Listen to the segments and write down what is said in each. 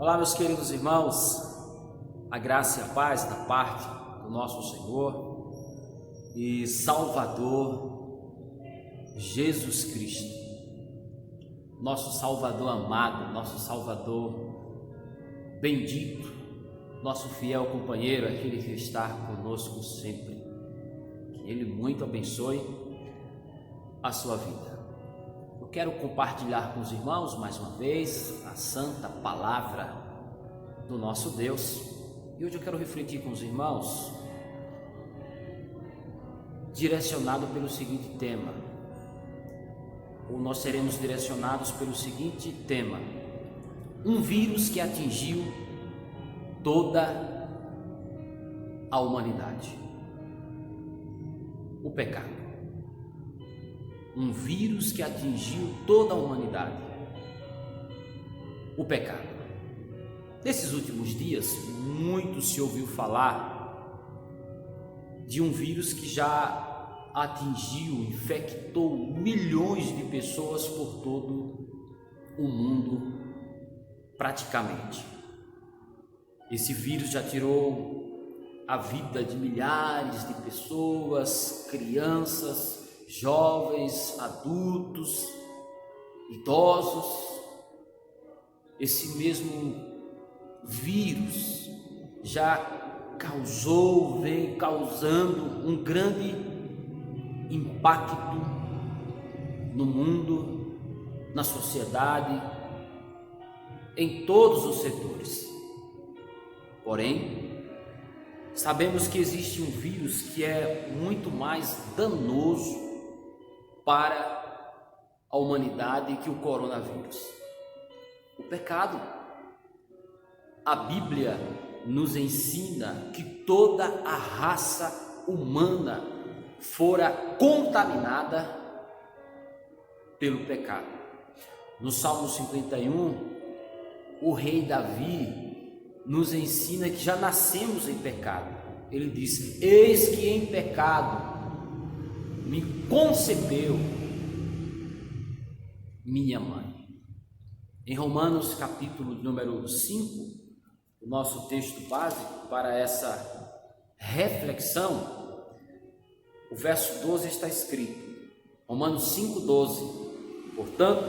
Olá, meus queridos irmãos, a graça e a paz da parte do nosso Senhor e Salvador Jesus Cristo, nosso Salvador amado, nosso Salvador bendito, nosso fiel companheiro, aquele que está conosco sempre. Que Ele muito abençoe a sua vida. Eu quero compartilhar com os irmãos mais uma vez a santa palavra do nosso Deus, e hoje eu quero refletir com os irmãos direcionado pelo seguinte tema, ou nós seremos direcionados pelo seguinte tema: um vírus que atingiu toda a humanidade, o pecado. Um vírus que atingiu toda a humanidade, o pecado. Nesses últimos dias, muito se ouviu falar de um vírus que já atingiu, infectou milhões de pessoas por todo o mundo, praticamente. Esse vírus já tirou a vida de milhares de pessoas, crianças, jovens, adultos, idosos. Esse mesmo vírus já vem causando um grande impacto no mundo, na sociedade, em todos os setores. Porém, sabemos que existe um vírus que é muito mais danoso para a humanidade que o coronavírus: o pecado. A Bíblia nos ensina que toda a raça humana fora contaminada pelo pecado. No Salmo 51, o rei Davi nos ensina que já nascemos em pecado. Ele diz: eis que em pecado me concebeu minha mãe. Em Romanos capítulo número 5, o nosso texto básico para essa reflexão, o verso 12 está escrito, Romanos 5,12: portanto,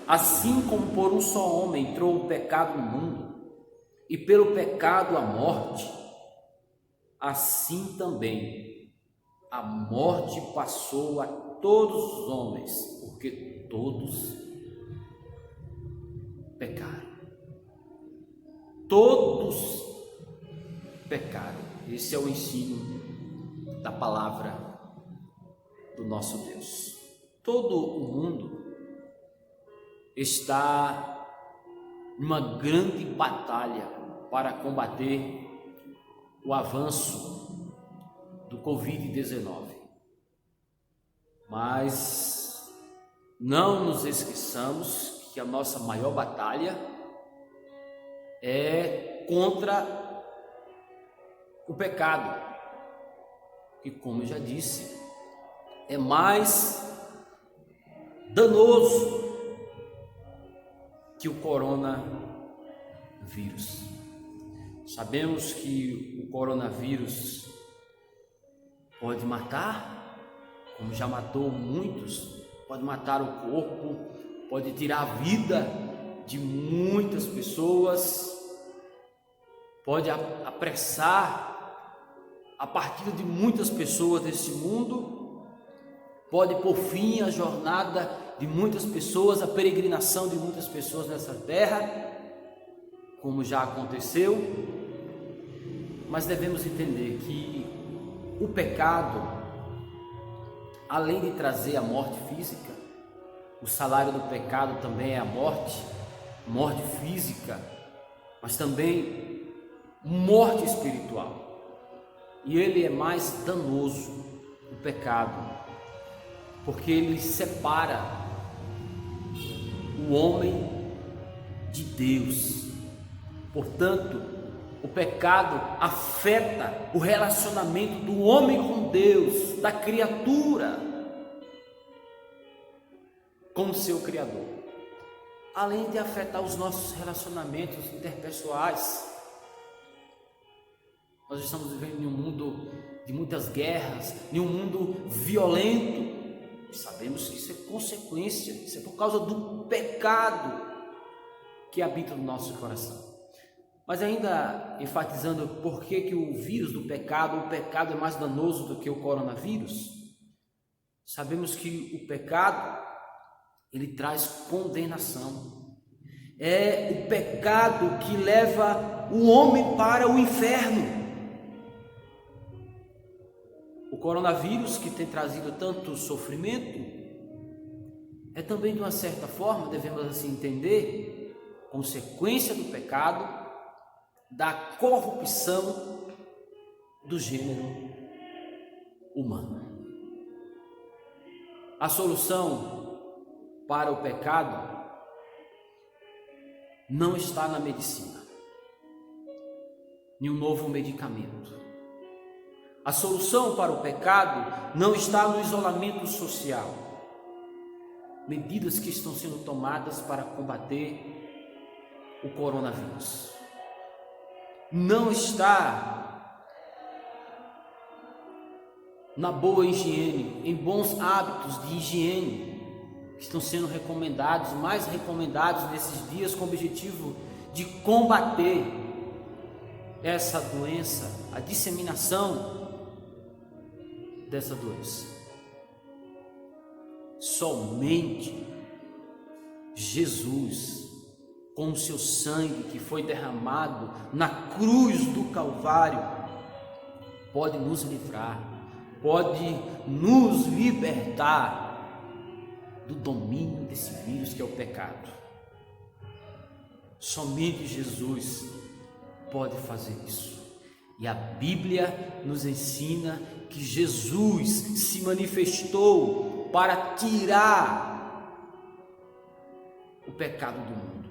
assim como por um só homem entrou o pecado no mundo, e pelo pecado a morte, assim também a morte passou a todos os homens, porque todos pecaram. Todos pecaram. Esse é o ensino da palavra do nosso Deus. Todo o mundo está numa grande batalha para combater o avanço do Covid-19. Mas não nos esqueçamos que a nossa maior batalha é contra o pecado, que, como eu já disse, é mais danoso que o coronavírus. Sabemos que o coronavírus pode matar, como já matou muitos, pode matar o corpo, pode tirar a vida de muitas pessoas, pode apressar a partida de muitas pessoas desse mundo, pode pôr fim à jornada de muitas pessoas, a peregrinação de muitas pessoas nessa terra, como já aconteceu. Mas devemos entender que o pecado, além de trazer a morte física, o salário do pecado também é a morte física, mas também morte espiritual. E ele é mais danoso, o pecado, porque ele separa o homem de Deus. Portanto, o pecado afeta o relacionamento do homem com Deus, da criatura com o seu Criador. além de afetar os nossos relacionamentos interpessoais. Nós estamos vivendo em um mundo de muitas guerras, em um mundo violento. Sabemos que isso é consequência, isso é por causa do pecado que habita no nosso coração. Mas ainda enfatizando por que o vírus do pecado, o pecado é mais danoso do que o coronavírus. Sabemos que o pecado, ele traz condenação. É o pecado que leva o homem para o inferno. O coronavírus, que tem trazido tanto sofrimento, é também, de uma certa forma, devemos assim entender, consequência do pecado, da corrupção do gênero humano. A solução para o pecado não está na medicina, em um novo medicamento. A solução para o pecado não está no isolamento social, medidas que estão sendo tomadas para combater o coronavírus. Não está na boa higiene, em bons hábitos de higiene, que estão sendo recomendados, mais recomendados nesses dias, com o objetivo de combater essa doença, a disseminação dessa doença. Somente Jesus, com o seu sangue que foi derramado na cruz do Calvário, pode nos livrar, pode nos libertar do domínio desse vírus que é o pecado. Somente Jesus pode fazer isso. E a Bíblia nos ensina que Jesus se manifestou para tirar o pecado do mundo.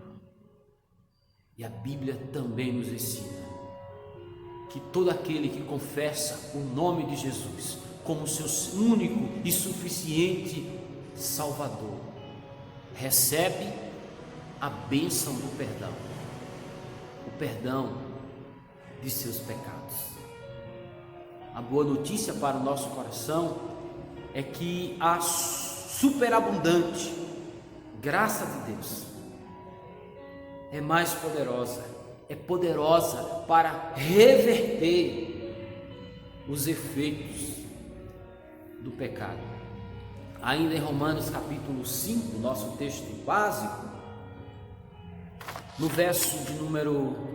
E a Bíblia também nos ensina que todo aquele que confessa o nome de Jesus como seu único e suficiente Salvador, recebe a bênção do perdão, o perdão de seus pecados. A boa notícia para o nosso coração é que a superabundante graça de Deus é mais poderosa, é poderosa para reverter os efeitos do pecado. Ainda em Romanos capítulo 5, nosso texto básico, no verso de número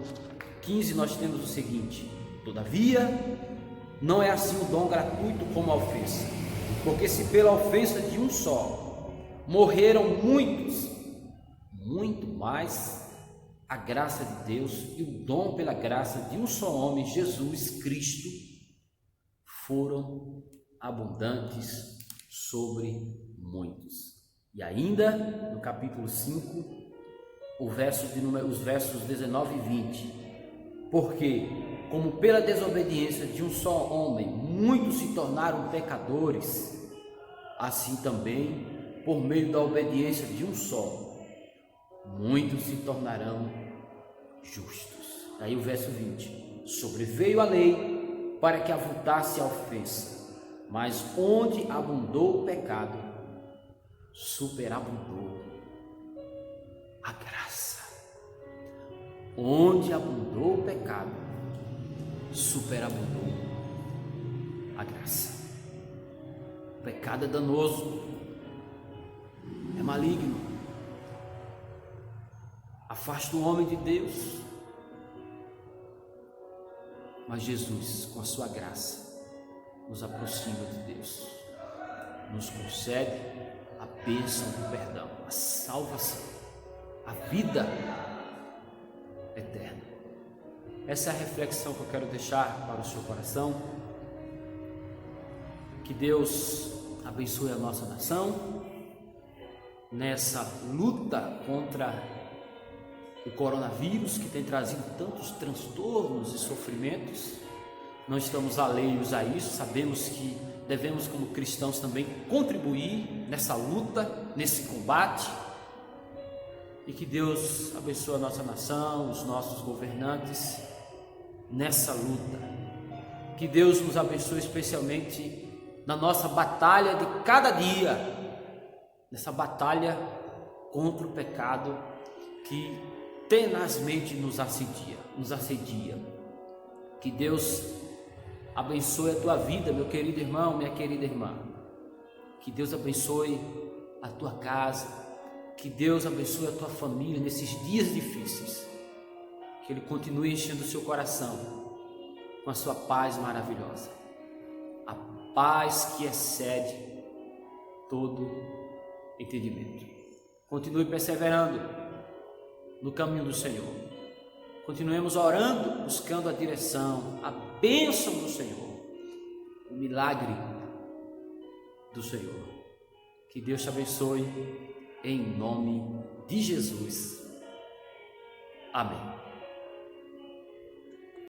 15, nós temos o seguinte: todavia, não é assim o dom gratuito como a ofensa, porque se pela ofensa de um só morreram muitos, muito mais a graça de Deus e o dom pela graça de um só homem, Jesus Cristo, foram abundantes sobre muitos. E ainda no capítulo 5, os versos 19 e 20, porque como pela desobediência de um só homem muitos se tornaram pecadores, assim também por meio da obediência de um só muitos se tornarão justos. Aí o verso 20: sobreveio a lei para que avultasse a ofensa, mas onde abundou o pecado, superabundou a graça. Onde abundou o pecado, superabundou a graça. O pecado é danoso, é maligno, afasta o homem de Deus, mas Jesus, com a sua graça, nos aproxima de Deus, nos concede a bênção do perdão, a salvação, a vida eterna. Essa é a reflexão que eu quero deixar para o seu coração. Que Deus abençoe a nossa nação nessa luta contra o coronavírus, que tem trazido tantos transtornos e sofrimentos. Não estamos alheios a isso, sabemos que devemos, como cristãos, também contribuir nessa luta, nesse combate, e que Deus abençoe a nossa nação, os nossos governantes nessa luta. Que Deus nos abençoe especialmente na nossa batalha de cada dia, nessa batalha contra o pecado que tenazmente nos assedia. Que Deus abençoe a tua vida, meu querido irmão, minha querida irmã. Que Deus abençoe a tua casa. Que Deus abençoe a tua família nesses dias difíceis. Que Ele continue enchendo o seu coração com a sua paz maravilhosa. A paz que excede todo entendimento. Continue perseverando no caminho do Senhor. Continuemos orando, buscando a direção, a bênção do Senhor, o milagre do Senhor. Que Deus te abençoe em nome de Jesus. Amém.